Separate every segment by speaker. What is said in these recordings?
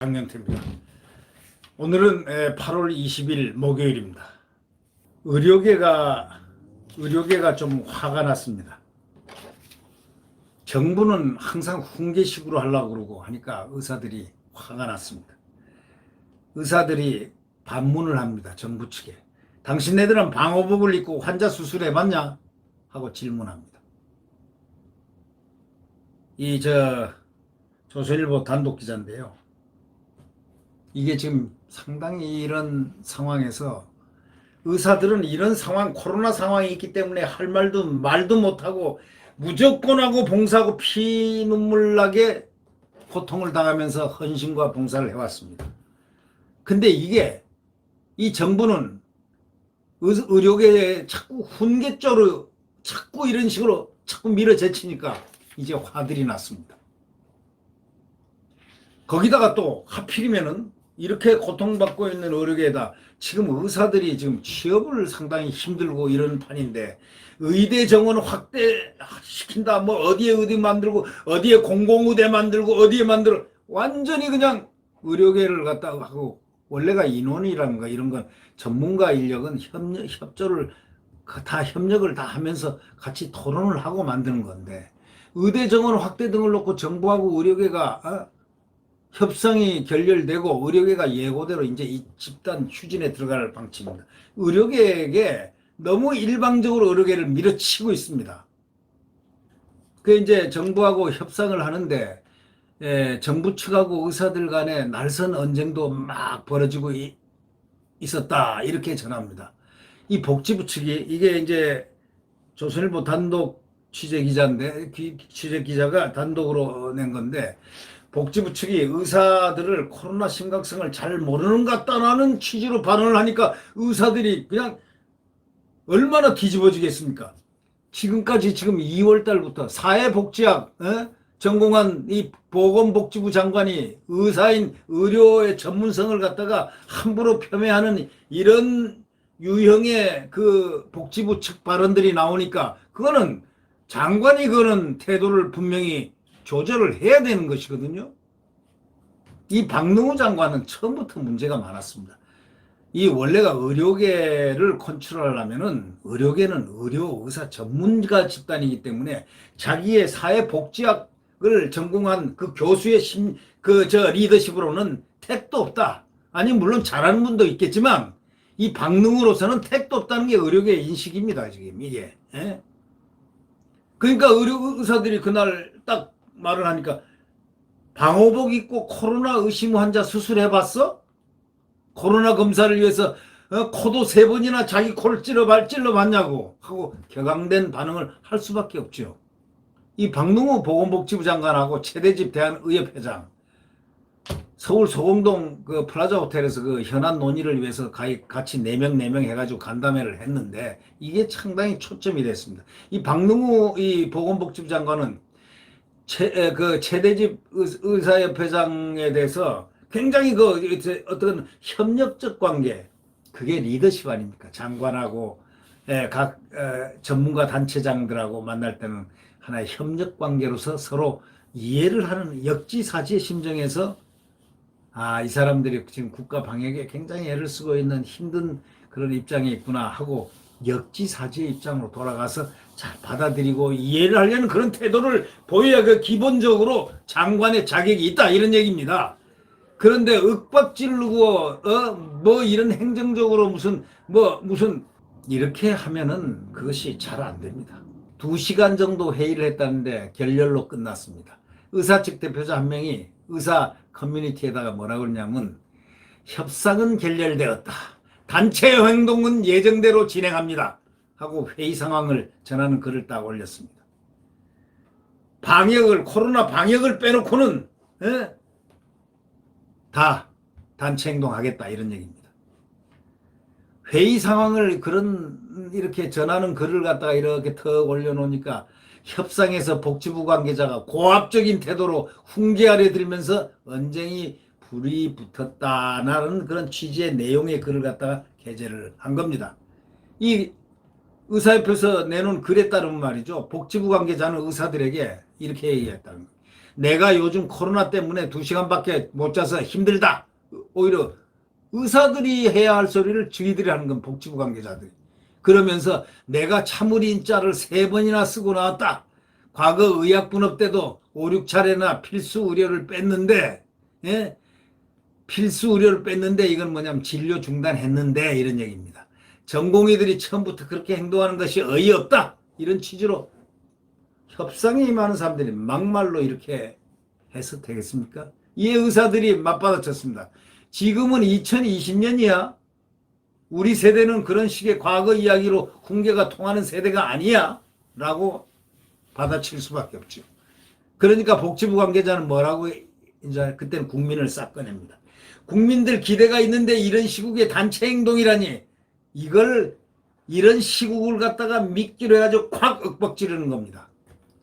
Speaker 1: 장영태입니다. 오늘은 8월 20일 목요일입니다. 의료계가 좀 화가 났습니다. 정부는 항상 훈계식으로 하려고 그러고 하니까 의사들이 화가 났습니다. 의사들이 반문을 합니다. 정부 측에. 당신네들은 방호복을 입고 환자 수술해봤냐? 하고 질문합니다. 조선일보 단독 기자인데요. 이게 지금 상당히 이런 상황에서 의사들은 이런 상황, 코로나 상황이 있기 때문에 할 말도 못하고 무조건 하고 봉사하고 피눈물 나게 고통을 당하면서 헌신과 봉사를 해왔습니다. 근데 이 정부는 의료계에 자꾸 훈계조로 자꾸 이런 식으로 자꾸 밀어제치니까 이제 화들이 났습니다. 거기다가 또 하필이면은 이렇게 고통받고 있는 의료계에다 지금 의사들이 지금 취업을 상당히 힘들고 이런 판인데 의대 정원 확대시킨다 뭐 어디에 의대 만들고 어디에 공공의대 만들고 어디에 만들어 완전히 그냥 의료계를 갖다가 하고 원래가 인원이라는가 이런 건 전문가 인력은 협력을 다 하면서 같이 토론을 하고 만드는 건데 의대 정원 확대 등을 놓고 정부하고 의료계가 협상이 결렬되고 의료계가 예고대로 이제 이 집단 휴진에 들어갈 방침입니다. 의료계에게 너무 일방적으로 의료계를 밀어치고 있습니다. 그 이제 정부하고 협상을 하는데 정부 측하고 의사들 간의 날선 언쟁도 막 벌어지고 있었다 이렇게 전합니다. 이 복지부 측이 이게 이제 조선일보 단독 취재 기자가 단독으로 낸 건데. 복지부 측이 의사들을 코로나 심각성을 잘 모르는 것 같다는 취지로 발언을 하니까 의사들이 그냥 얼마나 뒤집어지겠습니까? 지금까지 지금 2월 달부터 사회복지학 전공한 이 보건복지부 장관이 의사인 의료의 전문성을 갖다가 함부로 폄훼하는 이런 유형의 그 복지부 측 발언들이 나오니까 그거는 장관이 그거는 태도를 분명히 조절을 해야 되는 것이거든요. 이 박능우 장관은 처음부터 문제가 많았습니다. 이 원래가 의료계를 컨트롤하려면은 의료계는 의사 전문가 집단이기 때문에 자기의 사회복지학을 전공한 그 교수의 리더십으로는 택도 없다. 아니 물론 잘하는 분도 있겠지만 이 박능우로서는 택도 없다는 게 의료계의 인식입니다. 지금 이게. 그러니까 의사들이 그날 딱 말을 하니까 방호복 입고 코로나 의심 환자 수술해봤어? 코로나 검사를 위해서 코도 3번이나 자기 코를 찔러봤냐고 하고 격앙된 반응을 할 수밖에 없죠. 이 박능우 보건복지부 장관하고 최대집 대한의협회장 서울 소공동 그 플라자 호텔에서 그 현안 논의를 위해서 같이 4명 해가지고 간담회를 했는데 이게 상당히 초점이 됐습니다. 이 박능우 이 보건복지부 장관은 최대집 의사협회장에 대해서 굉장히 어떤 협력적 관계, 그게 리더십 아닙니까? 장관하고 각 전문가 단체장들하고 만날 때는 하나의 협력 관계로서 서로 이해를 하는 역지사지의 심정에서 이 사람들이 지금 국가 방역에 굉장히 애를 쓰고 있는 힘든 그런 입장에 있구나 하고 역지사지의 입장으로 돌아가서 잘 받아들이고 이해를 하려는 그런 태도를 보여야 그 기본적으로 장관의 자격이 있다 이런 얘기입니다. 그런데 윽박 지르고 뭐 이런 행정적으로 무슨 이렇게 하면은 그것이 잘 안 됩니다. 2시간 정도 회의를 했다는데 결렬로 끝났습니다. 의사 측 대표자 한 명이 의사 커뮤니티에다가 뭐라고 그러냐면 협상은 결렬되었다. 단체 행동은 예정대로 진행합니다. 하고 회의 상황을 전하는 글을 딱 올렸습니다. 코로나 방역을 빼놓고는 다 단체 행동하겠다 이런 얘기입니다. 회의 상황을 이렇게 전하는 글을 갖다가 이렇게 턱 올려놓으니까 협상에서 복지부 관계자가 고압적인 태도로 훈계하려 들면서 언쟁이 불이 붙었다라는 그런 취지의 내용의 글을 갖다가 게재를 한 겁니다. 이 의사협회에서 내놓은 글에 따르면 말이죠. 복지부 관계자는 의사들에게 이렇게 얘기했다는 거예요. 내가 요즘 코로나 때문에 2시간밖에 못 자서 힘들다. 오히려 의사들이 해야 할 소리를 저희들이 하는 건 복지부 관계자들이. 그러면서 내가 참을인자를 3번이나 쓰고 나왔다. 과거 의약분업 때도 5, 6차례나 필수 의료를 뺐는데, 예? 필수 의료를 뺐는데 이건 뭐냐면 진료 중단했는데 이런 얘기입니다. 전공의들이 처음부터 그렇게 행동하는 것이 어이없다. 이런 취지로 협상에 임하는 사람들이 막말로 이렇게 해서 되겠습니까? 이에 의사들이 맞받아쳤습니다. 지금은 2020년이야. 우리 세대는 그런 식의 과거 이야기로 훈계가 통하는 세대가 아니야. 라고 받아칠 수밖에 없죠. 그러니까 복지부 관계자는 뭐라고 이제 그때는 국민을 싹 꺼냅니다. 국민들 기대가 있는데 이런 시국의 단체 행동이라니 이걸 이런 시국을 갖다가 미끼로 해가지고 콱 윽박지르는 겁니다.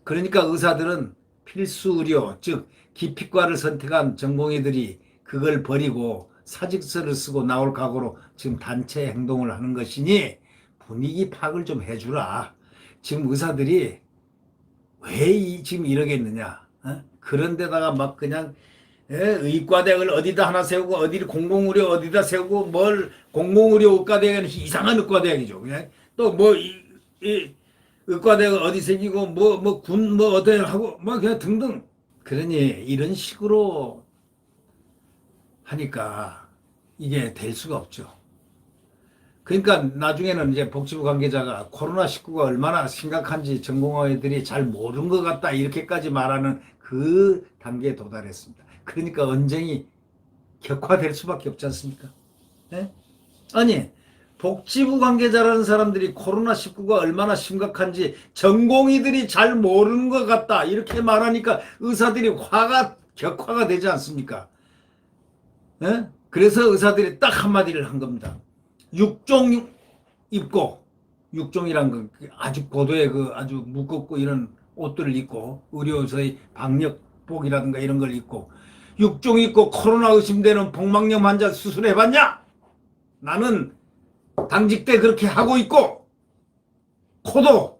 Speaker 1: 그러니까 의사들은 필수 의료 즉 기피과를 선택한 전공의들이 그걸 버리고 사직서를 쓰고 나올 각오로 지금 단체 행동을 하는 것이니 분위기 파악을 좀 해주라. 지금 의사들이 왜 지금 이러겠느냐. 그런 데다가 막 그냥 의과대학을 어디다 하나 세우고 어디 공공의료 어디다 세우고 뭘 공공의료 의과대학은 이상한 의과대학이죠. 그냥 또 뭐 의과대학 어디 생기고 뭐 군 뭐 어디 하고 뭐 그냥 등등. 그러니 이런 식으로 하니까 이게 될 수가 없죠. 그러니까 나중에는 이제 복지부 관계자가 코로나19가 얼마나 심각한지 전공의들이 잘 모르는 것 같다 이렇게까지 말하는 그 단계에 도달했습니다. 그러니까 언쟁이 격화될 수밖에 없지 않습니까? 네? 아니 복지부 관계자라는 사람들이 코로나19가 얼마나 심각한지 전공의들이 잘 모르는 것 같다 이렇게 말하니까 의사들이 격화가 되지 않습니까? 네? 그래서 의사들이 딱 한마디를 한 겁니다. 육종 입고 육종이란 건 아주 고도의 그 아주 무겁고 이런 옷들을 입고 의료서의 방역복이라든가 이런 걸 입고 육종 입고 코로나 의심되는 복막염 환자 수술해봤냐? 나는 당직 때 그렇게 하고 있고 코도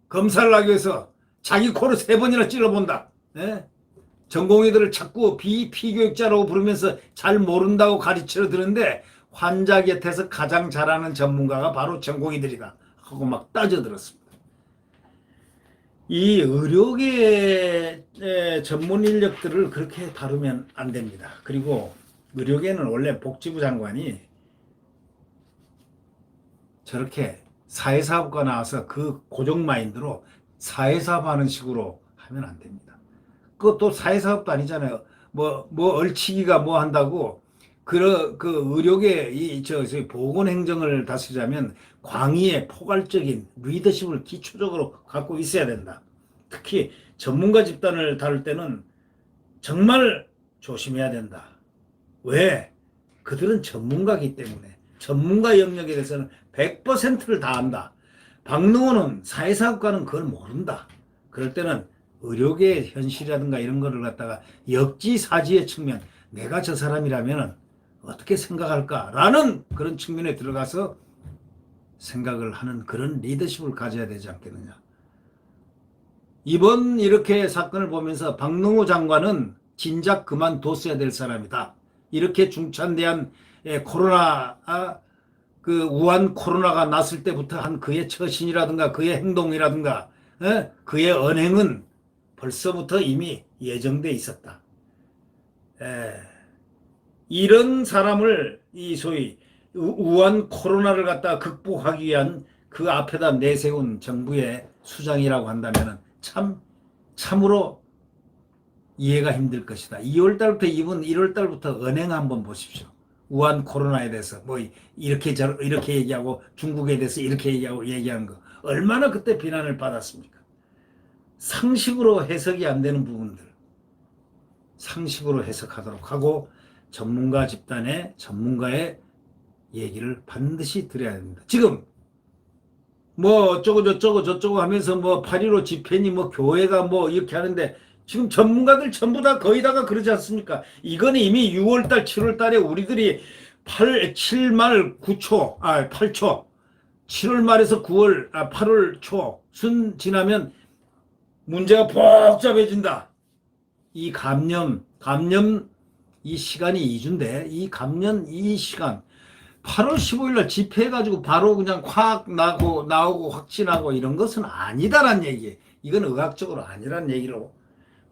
Speaker 1: 검사를 하기 위해서 자기 코를 3번이나 찔러본다. 예? 전공의들을 자꾸 피교육자라고 부르면서 잘 모른다고 가르쳐 드는데 환자 곁에서 가장 잘하는 전문가가 바로 전공의들이다 하고 막 따져들었습니다. 이 의료계의 전문 인력들을 그렇게 다루면 안 됩니다. 그리고 의료계는 원래 복지부 장관이 저렇게 사회사업가 나와서 그 고정 마인드로 사회사업 하는 식으로 하면 안 됩니다. 그것도 사회사업도 아니잖아요. 뭐 얼치기가 뭐 한다고 그 의료계 저희 보건행정을 다스리자면 광의의 포괄적인 리더십을 기초적으로 갖고 있어야 된다. 특히 전문가 집단을 다룰 때는 정말 조심해야 된다. 왜? 그들은 전문가이기 때문에 전문가 영역에 대해서는 100%를 다 안다. 박능호는 사회사업가는 그걸 모른다. 그럴 때는 의료계의 현실이라든가 이런 거를 갖다가 역지사지의 측면, 내가 저 사람이라면 어떻게 생각할까라는 그런 측면에 들어가서 생각을 하는 그런 리더십을 가져야 되지 않겠느냐. 이번 이렇게 사건을 보면서 박능호 장관은 진작 그만뒀어야 될 사람이다. 이렇게 중찬대한 코로나 그 우한 코로나가 났을 때부터 한 그의 처신이라든가 그의 행동이라든가 그의 언행은 벌써부터 이미 예정돼 있었다. 이런 사람을 이 소위 우한 코로나를 갖다 극복하기 위한 그 앞에다 내세운 정부의 수장이라고 한다면 참으로 이해가 힘들 것이다. 2월달부터 이분 1월달부터 언행 한번 보십시오. 우한 코로나에 대해서 뭐 이렇게 얘기하고 중국에 대해서 이렇게 얘기하는 거 얼마나 그때 비난을 받았습니까? 상식으로 해석이 안 되는 부분들 상식으로 해석하도록 하고 전문가 집단의 전문가의 얘기를 반드시 들어야 됩니다. 지금 뭐 어쩌고 저쩌고 하면서 뭐 8.15 집회니 뭐 교회가 뭐 이렇게 하는데 지금 전문가들 전부 다 거의 다가 그러지 않습니까? 이거는 이미 6월달 7월달에 우리들이 7말 9초 8초 7월 말에서 8월 초 순 지나면 문제가 복잡해진다. 이 감염 이 시간이 2주인데 이 감염 이 시간 8월 15일 날 집회해가지고 바로 그냥 확 나오고 확진하고 이런 것은 아니다란 얘기예요. 이건 의학적으로 아니란 얘기로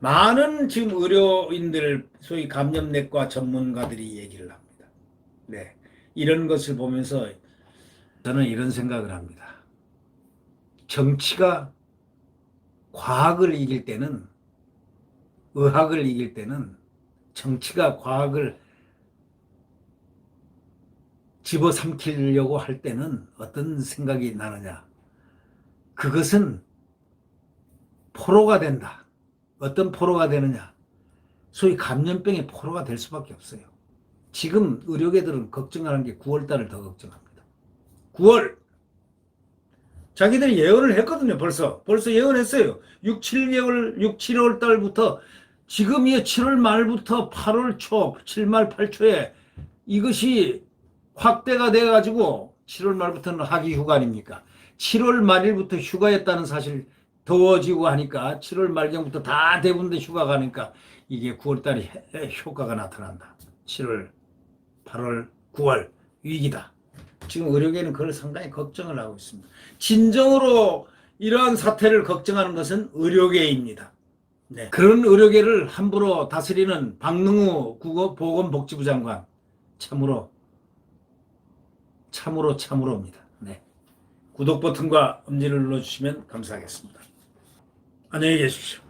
Speaker 1: 많은 지금 의료인들 소위 감염내과 전문가들이 얘기를 합니다. 네. 이런 것을 보면서 저는 이런 생각을 합니다. 정치가 과학을 이길 때는 의학을 이길 때는 정치가 과학을 집어삼키려고 할 때는 어떤 생각이 나느냐. 그것은 포로가 된다. 어떤 포로가 되느냐. 소위 감염병의 포로가 될 수밖에 없어요. 지금 의료계들은 걱정하는 게 9월달을 더 걱정합니다. 9월! 자기들이 예언을 했거든요, 벌써. 벌써 예언했어요. 6, 7월 달부터 지금이 7월 말부터 8월 초, 7말 8초에 이것이 확대가 돼가지고 7월 말부터는 학기 휴가 아닙니까? 7월 말일부터 휴가였다는 사실 더워지고 하니까 7월 말경부터 다 대부분 휴가 가니까 이게 9월 달에 효과가 나타난다. 7월, 8월, 9월 위기다. 지금 의료계는 그걸 상당히 걱정을 하고 있습니다. 진정으로 이러한 사태를 걱정하는 것은 의료계입니다. 네. 그런 의료계를 함부로 다스리는 박능우 보건복지부 장관 참으로입니다. 네. 구독 버튼과 엄지를 눌러주시면 감사하겠습니다. 안녕히 계십시오.